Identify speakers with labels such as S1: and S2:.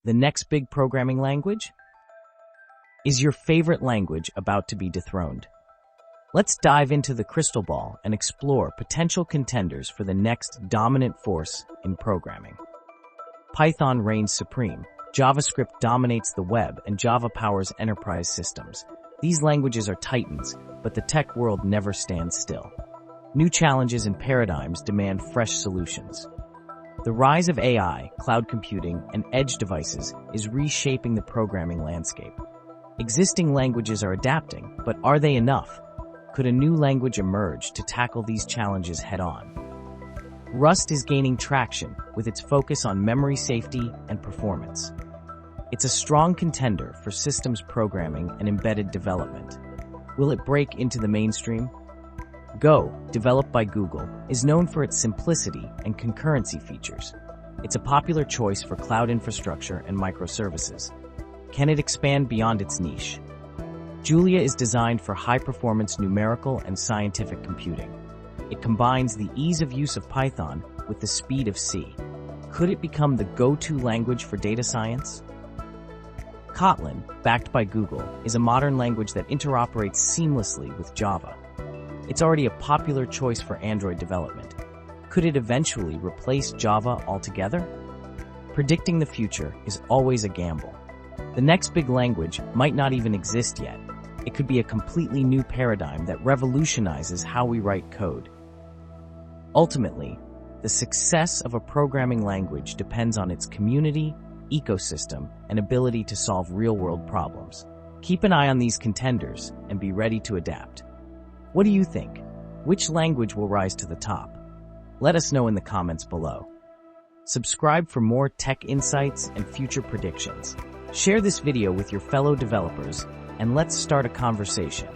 S1: The next big programming language? Is your favorite language about to be dethroned? Let's dive into the crystal ball and explore potential contenders for the next dominant force in programming. Python reigns supreme. JavaScript dominates the web, and Java powers enterprise systems. These languages are titans, but the tech world never stands still. New challenges and paradigms demand fresh solutions. The rise of AI, cloud computing, and edge devices is reshaping the programming landscape. Existing languages are adapting, but are they enough? Could a new language emerge to tackle these challenges head-on? Rust is gaining traction with its focus on memory safety and performance. It's a strong contender for systems programming and embedded development. Will it break into the mainstream? Go, developed by Google, is known for its simplicity and concurrency features. It's a popular choice for cloud infrastructure and microservices. Can it expand beyond its niche? Julia is designed for high-performance numerical and scientific computing. It combines the ease of use of Python with the speed of C. Could it become the go-to language for data science? Kotlin, backed by Google, is a modern language that interoperates seamlessly with Java. It's already a popular choice for Android development. Could it eventually replace Java altogether? Predicting the future is always a gamble. The next big language might not even exist yet. It could be a completely new paradigm that revolutionizes how we write code. Ultimately, the success of a programming language depends on its community, ecosystem, and ability to solve real-world problems. Keep an eye on these contenders and be ready to adapt. What do you think? Which language will rise to the top? Let us know in the comments below. Subscribe for more tech insights and future predictions. Share this video with your fellow developers, and let's start a conversation.